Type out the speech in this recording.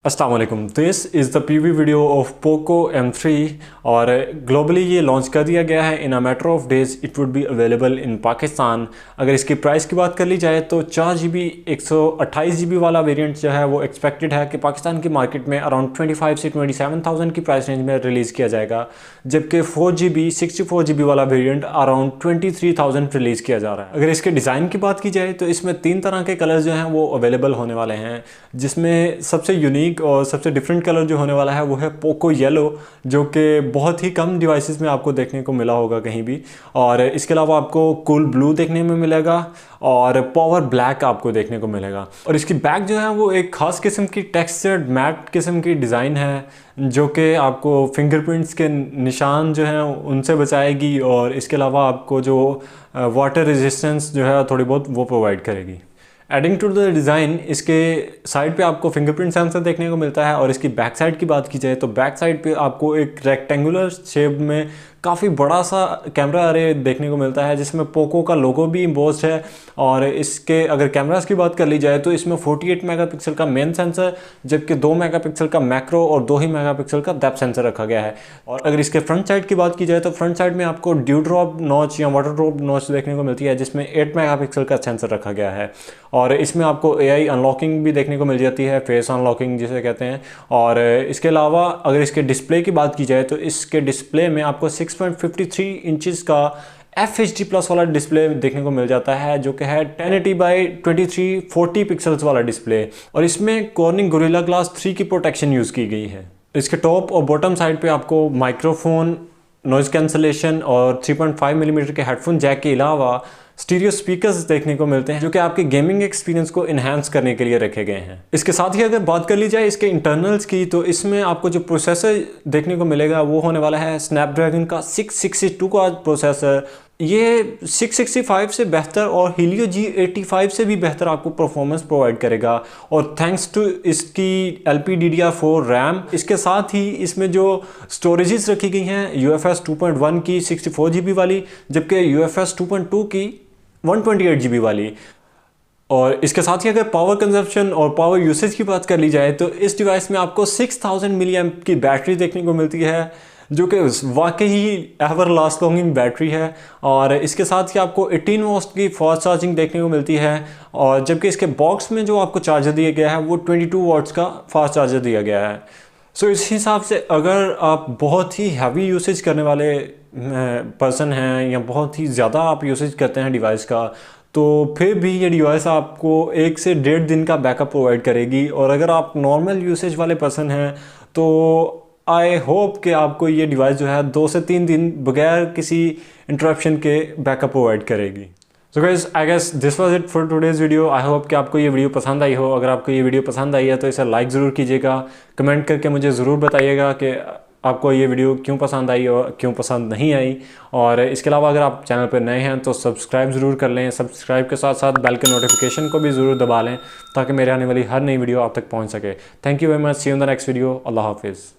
अस्सलाम वालेकुम। This is the PV video of Poco M3 और ग्लोबली ये लॉन्च कर दिया गया है। In a matter of days it would be available in Pakistan. अगर इसकी प्राइस की बात कर ली जाए तो 4GB 128GB वाला वेरिएंट जो है वो एक्सपेक्टेड है कि पाकिस्तान की मार्केट में अराउंड 25 से 27,000 की प्राइस रेंज में रिलीज़ किया जाएगा, जबकि 4GB 64GB वाला वेरिएंट अराउंड 23,000 रिलीज़ किया जा रहा है। अगर इसके डिज़ाइन की बात की जाए तो इसमें 3 तरह के कलर जो हैं वो अवेलेबल होने वाले हैं, जिसमें सबसे यूनिक और सबसे डिफरेंट कलर जो होने वाला है वो है पोको येलो, जो कि बहुत ही कम डिवाइसेस में आपको देखने को मिला होगा कहीं भी। और इसके अलावा आपको कूल ब्लू देखने में मिलेगा और पावर ब्लैक आपको देखने को मिलेगा। और इसकी बैक जो है वो एक ख़ास किस्म की टेक्सचर्ड मैट किस्म की डिज़ाइन है, जो कि आपको फिंगरप्रिंट्स के निशान जो हैं उनसे बचाएगी और इसके अलावा आपको जो वाटर रेजिस्टेंस जो है थोड़ी बहुत वो प्रोवाइड करेगी। एडिंग टू द डिज़ाइन, इसके साइड पे आपको फिंगरप्रिंट सेंसर देखने को मिलता है। और इसकी बैक साइड की बात की जाए तो बैक साइड पे आपको एक रेक्टेंगुलर शेप में काफ़ी बड़ा सा कैमरा अरे देखने को मिलता है, जिसमें पोको का लोगो भी इम्बोस्ड है। और इसके अगर कैमरास की बात कर ली जाए तो इसमें 48 मेगापिक्सल का मेन सेंसर, जबकि 2 मेगापिक्सल का मैक्रो और 2 ही मेगापिक्सल का डेप्थ सेंसर रखा गया है। और अगर इसके फ्रंट साइड की बात की जाए तो फ्रंट साइड में आपको ड्यू ड्रॉप नॉच या वाटर ड्रॉप नॉच देखने को मिलती है, जिसमें 8 मेगापिक्सल का सेंसर रखा गया है। और इसमें आपको AI अनलॉकिंग भी देखने को मिल जाती है, फेस अनलॉकिंग जिसे कहते हैं। और इसके अलावा अगर इसके डिस्प्ले की बात की जाए तो इसके डिस्प्ले में आपको 6.53 इंचज़ का FHD+ वाला डिस्प्ले देखने को मिल जाता है, जो कि है 1080x2340 पिक्सल्स वाला डिस्प्ले। और इसमें कॉर्निंग गोरिल्ला ग्लास 3 की प्रोटेक्शन यूज़ की गई है। इसके टॉप और बॉटम साइड पे आपको माइक्रोफोन, नॉइज़ कैंसलेशन और 3.5 मिलीमीटर के हेडफोन जैक के अलावा स्टीरियो स्पीकर्स देखने को मिलते हैं, जो कि आपके गेमिंग एक्सपीरियंस को इन्हांस करने के लिए रखे गए हैं। इसके साथ ही अगर बात कर ली जाए इसके इंटरनल्स की, तो इसमें आपको जो प्रोसेसर देखने को मिलेगा वो होने वाला है स्नैपड्रैगन का 662 का प्रोसेसर। ये 665 से बेहतर और हीलियो G85 से भी बेहतर आपको परफॉर्मेंस प्रोवाइड करेगा, और थैंक्स टू इसकी LPDDR4 रैम। इसके साथ ही इसमें जो स्टोरेजेस रखी गई हैं UFS 2.1 की 64GB वाली, जबकि UFS 2.2 की 128GB वाली। और इसके साथ ही अगर पावर कंजप्शन और पावर यूसेज की बात कर ली जाए तो इस डिवाइस में आपको 6000 mAh की बैटरी देखने को मिलती है, जो कि वाकई he ever last longing battery है। और इसके साथ ही आपको 18 वॉट की फास्ट चार्जिंग देखने को मिलती है, और जबकि इसके बॉक्स में जो आपको चार्जर दिया गया है वो 22 वॉट्स का फास्ट चार्जर दिया गया है। सो इस हिसाब से अगर आप बहुत ही हैवी यूसेज करने वाले पर्सन हैं या बहुत ही ज़्यादा आप यूसेज करते हैं डिवाइस का, तो फिर भी ये डिवाइस आपको 1 से 1.5 दिन का बैकअप प्रोवाइड करेगी। और अगर आप नॉर्मल यूसेज वाले पर्सन हैं तो आई होप कि आपको ये डिवाइस जो है 2 से 3 दिन बगैर किसी इंटरप्शन के बैकअप प्रोवाइड करेगी। So guys, I guess this was it for today's video. I hope कि आपको ये वीडियो पसंद आई हो। अगर आपको ये वीडियो पसंद आई है तो इसे लाइक ज़रूर कीजिएगा, कमेंट करके मुझे ज़रूर बताइएगा कि आपको ये वीडियो क्यों पसंद आई और क्यों पसंद नहीं आई। और इसके अलावा अगर आप चैनल पर नए हैं तो सब्सक्राइब ज़रूर कर लें। सब्सक्राइब के साथ साथ बेल के नोटिफिकेशन को भी ज़रूर दबा लें, ताकि मेरे आने वाली हर नई वीडियो आप तक पहुंच सके। Thank you very much. See you in the next video. अल्लाह हाफिज़।